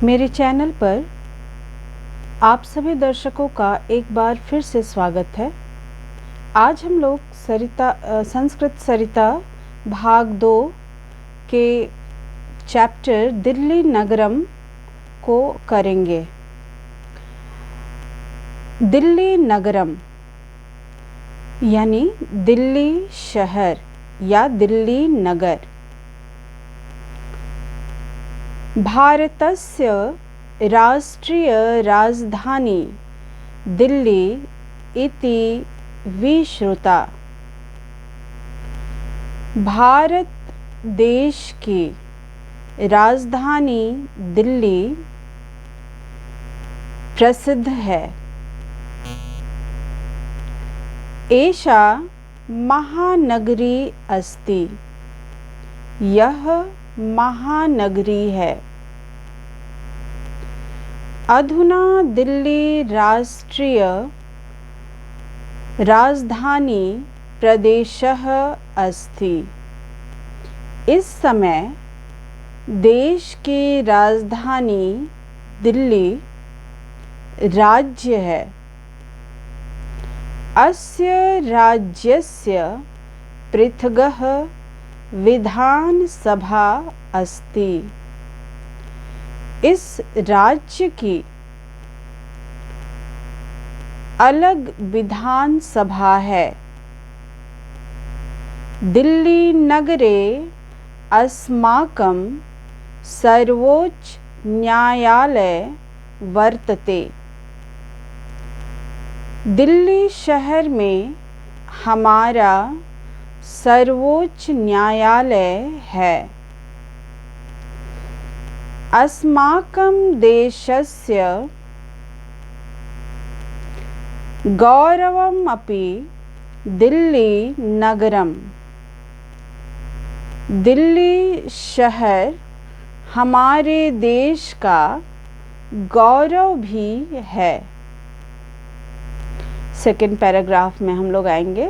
मेरे चैनल पर आप सभी दर्शकों का एक बार फिर से स्वागत है। आज हम लोग संस्कृत सरिता भाग 2 के चैप्टर दिल्ली नगरम को करेंगे। दिल्ली नगरम यानी दिल्ली शहर या दिल्ली नगर भारतस्य राष्ट्रीय राजधानी दिल्ली इति विश्रुता। भारत देश की राजधानी दिल्ली प्रसिद्ध है। एषा महानगरी अस्ति। यह महानगरी है। अधुना दिल्ली राष्ट्रीय राजधानी प्रदेशः अस्ति। इस समय देश की राजधानी दिल्ली राज्य है। अस्य राज्यस्य पृथगः विधानसभा अस्ति। इस राज्य की अलग विधानसभा है। दिल्ली नगरे अस्माकं सर्वोच्च न्यायालय वर्तते। दिल्ली शहर में हमारा सर्वोच्च न्यायालय है। अस्माकं देशस्य गौरवम् अपि दिल्ली नगरम। दिल्ली शहर हमारे देश का गौरव भी है। सेकेंड पैराग्राफ में हम लोग आएंगे।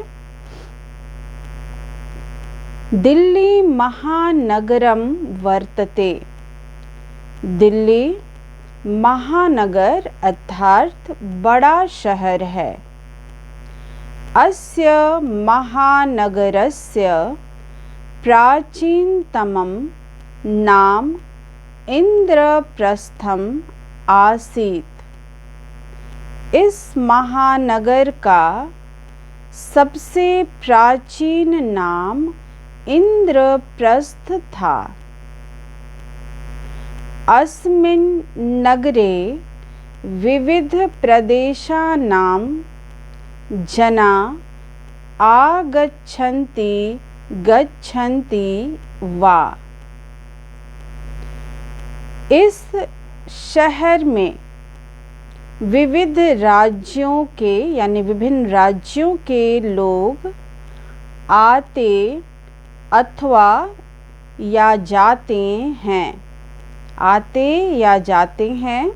दिल्ली महानगरम वर्तते। दिल्ली महानगर अर्थात बड़ा शहर है। अस्य महानगरस्य प्राचीनतमं नाम इंद्रप्रस्थम आसीत्। इस महानगर का सबसे प्राचीन नाम इंद्रप्रस्थ था। अस्मिन् नगरे विविध प्रदेशानां जना आगच्छन्ति गच्छन्ति वा। इस शहर में विविध राज्यों के यानी विभिन्न राज्यों के लोग आते अथवा या जाते हैं। आते या जाते हैं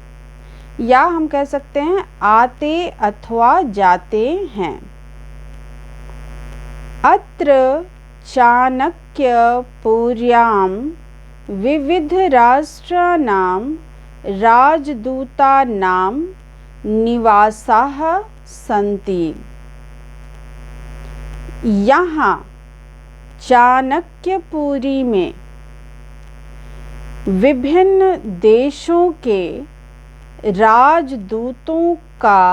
या हम कह सकते हैं आते अथवा जाते हैं। अत्र चाणक्यपुर्यां विविध राष्ट्राणां राजदूतानां निवासाः सन्ति। यहाँ चाणक्यपुरी में विभिन्न देशों के राजदूतों का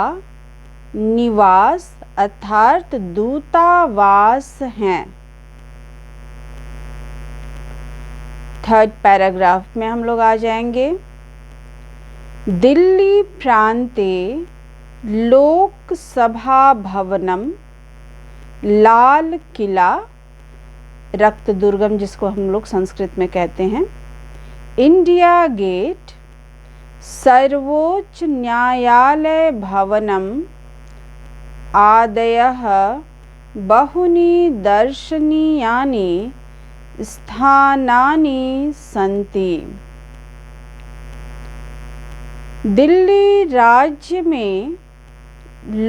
निवास अर्थात दूतावास हैं। थर्ड पैराग्राफ में हम लोग आ जाएंगे। दिल्ली प्रांते लोकसभा भवनम लाल किला रक्त दुर्गम जिसको हम लोग संस्कृत में कहते हैं, इंडिया गेट, सर्वोच्च न्यायालय भवनम आदयः बहूनि दर्शनीयानि स्थानानि सन्ति। दिल्ली राज्य में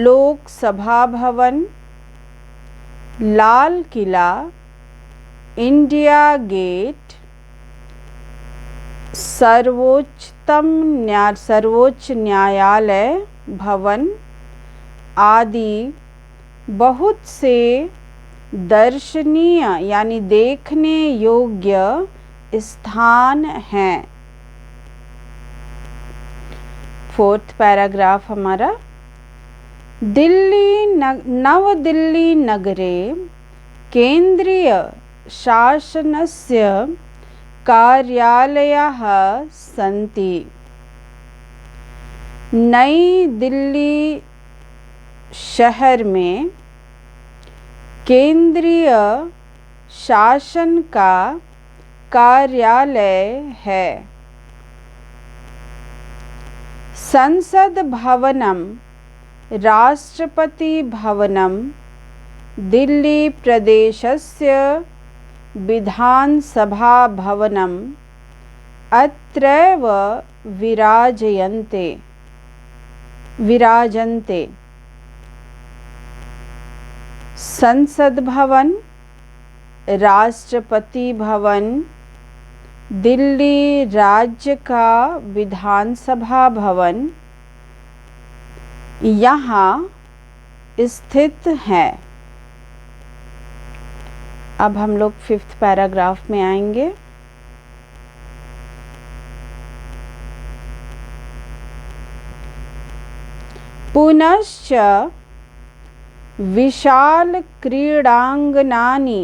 लोकसभा भवन, लाल किला, इंडिया गेट, सर्वोच्च न्यायालय भवन आदि बहुत से दर्शनीय यानी देखने योग्य स्थान हैं। 4th पैराग्राफ हमारा, नवदिल्ली नगरे केंद्रीय शासनस्य कार्यालयाः सन्ति। नई दिल्ली शहर में केंद्रीय शासन का कार्यालय है। संसद भवनम, राष्ट्रपति भवनम, दिल्ली प्रदेशस्य विधानसभा भवनम अत्रैव विराजन्ते। संसद भवन, राष्ट्रपति भवन, दिल्ली राज्य का विधानसभा भवन यहाँ स्थित है। अब हम लोग 5th पैराग्राफ में आएंगे। पुनश्च विशाल क्रीडांगनानि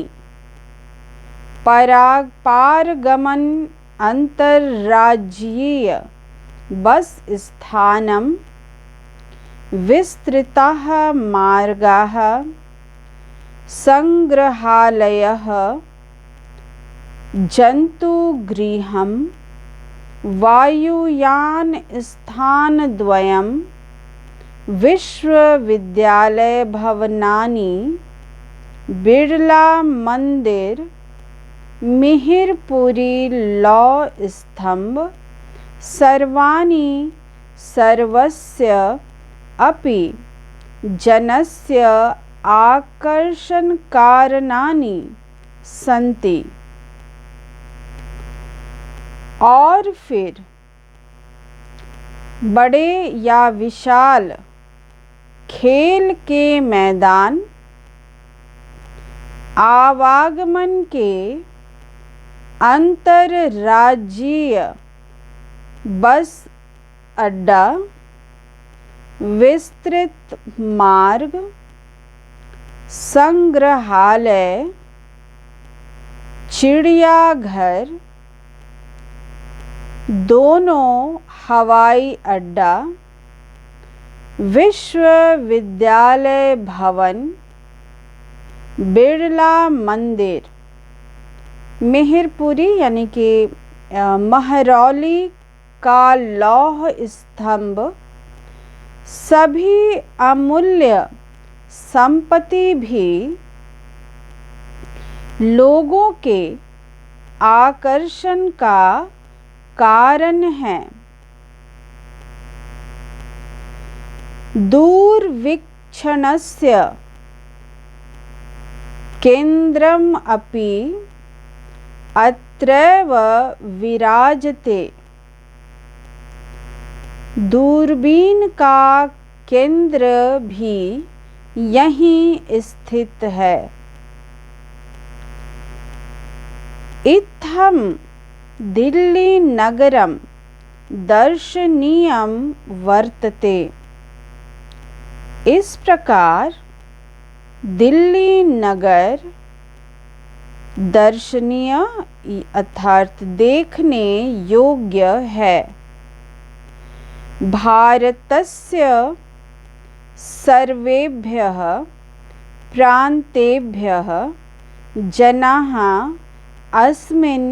पारगमन अंतर्राज्यीय बस स्थानम, विस्तृताः मार्गाः, संग्रहालयः, जन्तुगृहं, वायुयान स्थानद्वयं, विश्वविद्यालय भवनानि, बिरला मंदिर, मिहिरपुरी लौ स्तंभ, सर्वाणि सर्वस्य अपि जनस्य आकर्षणकारणानि सन्ति। और फिर बड़े या विशाल खेल के मैदान, आवागमन के अंतरराज्यीय बस अड्डा, विस्तृत मार्ग, संग्रहालय, चिड़ियाघर, दोनों हवाई अड्डा, विश्वविद्यालय भवन, बिरला मंदिर, मिहिरपुरी यानी कि महरौली का लौह स्तंभ, सभी अमूल्य संपत्ति भी लोगों के आकर्षण का कारण है। दूरवीक्षणस्य केंद्रम अपि अत्रैव विराजते। दूरबीन का केंद्र भी यहीं स्थित है। इत्थं दिल्ली नगरम दर्शनीयम वर्तते। इस प्रकार दिल्ली नगर दर्शनीय अर्थात देखने योग्य है। भारतस्य सर्वेभ्यः प्रान्तेभ्यः जनाः अस्मिन्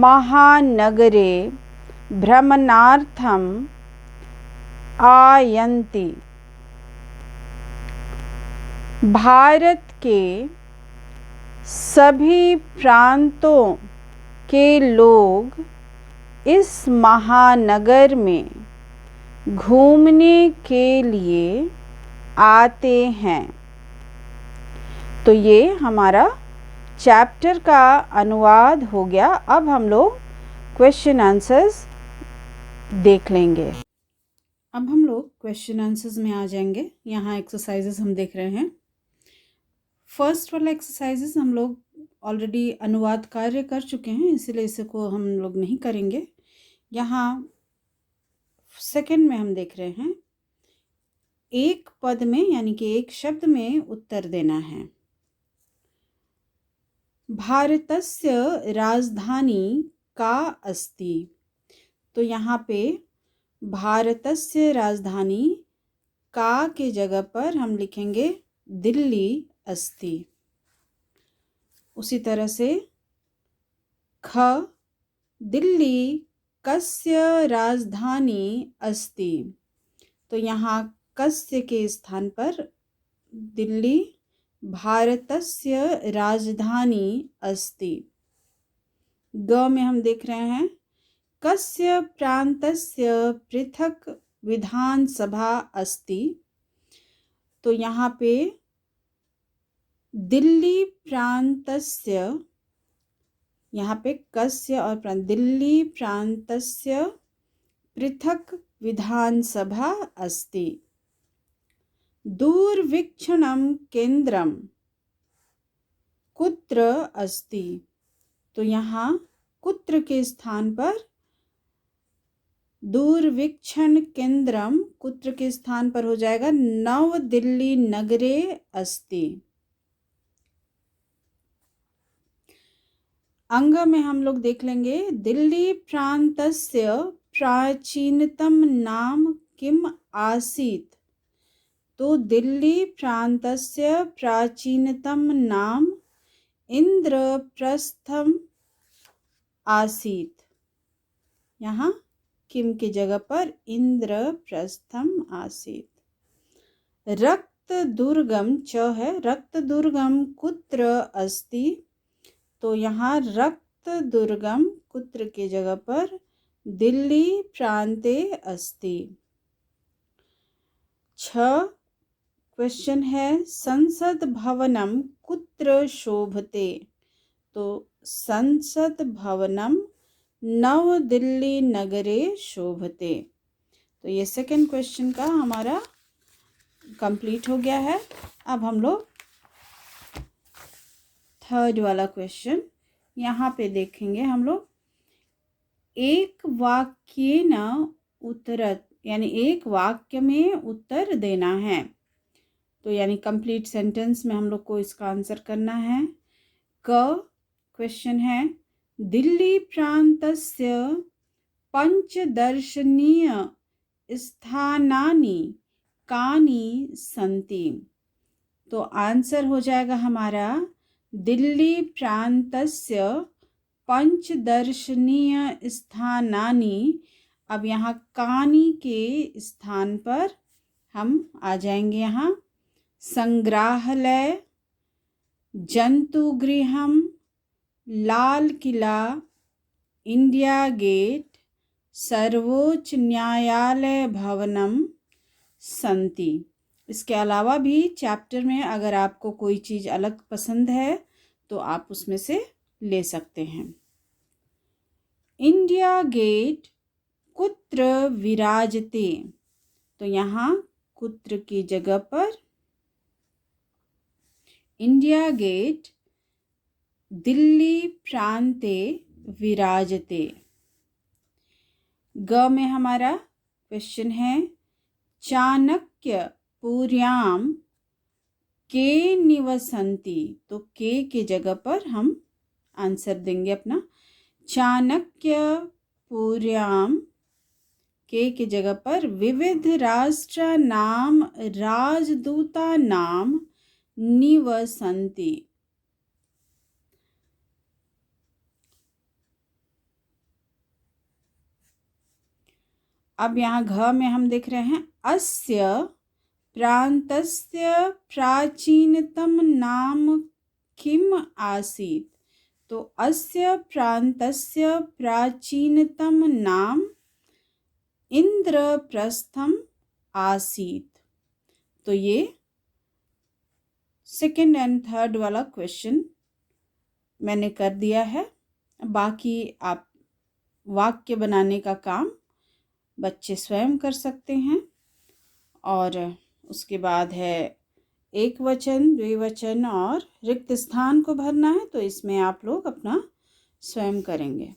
महानगरे भ्रमणार्थम् आयन्ति। भारत के सभी प्रांतों के लोग इस महानगर में घूमने के लिए आते हैं। तो ये हमारा चैप्टर का अनुवाद हो गया। अब हम लोग क्वेश्चन आंसर्स देख लेंगे। अब हम लोग क्वेश्चन आंसर्स में आ जाएंगे। यहाँ एक्सरसाइजेस हम देख रहे हैं। फर्स्ट वाला एक्सरसाइजेस हम लोग ऑलरेडी अनुवाद कार्य कर चुके हैं, इसलिए इसको हम लोग नहीं करेंगे। यहाँ सेकंड में हम देख रहे हैं, एक पद में यानी कि एक शब्द में उत्तर देना है। भारतस्य राजधानी का अस्ति। तो यहाँ पे भारतस्य राजधानी का के जगह पर हम लिखेंगे दिल्ली अस्ति। उसी तरह से ख, दिल्ली कस्य राजधानी अस्ति। तो यहाँ कस्य के स्थान पर दिल्ली भारतस्य राजधानी अस्ति। ग में हम देख रहे हैं, कस्य प्रान्तस्य पृथक विधानसभा अस्ति। तो यहाँ पे दिल्ली प्रान्तस्य, यहाँ पे कस्य और प्रांत, दिल्ली प्रान्तस्य पृथक विधानसभा अस्ति। दूरवीक्षणं केन्द्रं कुत्र अस्ति। तो यहाँ कुत्र के स्थान पर दूरवीक्षण केन्द्रम कुत्र के स्थान पर हो जाएगा नवदिल्ली नगरे अस्ति। अंग में हम लोग देख लेंगे, दिल्ली प्रान्तस्य प्राचीनतम नाम किम आसीत्। तो दिल्ली प्रान्तस्य प्राचीनतम नाम इंद्रप्रस्थम आसीत्। यहाँ किम की जगह पर इंद्रप्रस्थम आसीत्। रक्त दुर्गम च है, रक्त दुर्गम कुत्र अस्ति। तो यहाँ रक्त दुर्गम कुत्र के जगह पर दिल्ली प्रांते अस्ति। 6 क्वेश्चन है, संसद भवनम कुत्र शोभते। तो संसद भवनम नवदिल्ली नगरे शोभते। तो ये सेकंड क्वेश्चन का हमारा कंप्लीट हो गया है। अब हम लोग थर्ड वाला क्वेश्चन यहाँ पे देखेंगे। हम लोग एक वाक्य न उत्तरत, यानी एक वाक्य में उत्तर देना है। तो यानी कंप्लीट सेंटेंस में हम लोग को इसका आंसर करना है। क क्वेश्चन है, दिल्ली प्रान्तस्य पंचदर्शनीय स्थानानि कानि सन्ति। तो आंसर हो जाएगा हमारा दिल्ली प्रान्तस्य पंचदर्शनीय स्थानानि। अब यहाँ कानि के स्थान पर हम आ जाएंगे। यहाँ संग्रहालय, जंतुगृहम, लाल किला, इंडिया गेट, सर्वोच्च न्यायालय भवनम संति। इसके अलावा भी चैप्टर में अगर आपको कोई चीज़ अलग पसंद है तो आप उसमें से ले सकते हैं। इंडिया गेट कुत्र विराजते। तो यहाँ कुत्र की जगह पर इंडिया गेट दिल्ली प्रांते विराजते। ग में हमारा क्वेश्चन है, चाणक्य पुर्याम के निवसन्ति। तो के जगह पर हम आंसर देंगे अपना। चाणक्य पुर्याम के जगह पर विविध राष्ट्र नाम राजदूता नाम निवसन्ति। अब यहाँ घ में हम देख रहे हैं, अस्य प्रान्तस्य प्राचीनतम नाम किम आसीत्। तो अस्य प्रान्तस्य प्राचीनतम नाम इंद्रप्रस्थम आसीत्। तो ये सेकंड एंड थर्ड वाला क्वेश्चन मैंने कर दिया है। बाकी आप वाक्य बनाने का काम बच्चे स्वयं कर सकते हैं। और उसके बाद है एक वचन, द्विवचन और रिक्त स्थान को भरना है, तो इसमें आप लोग अपना स्वयं करेंगे।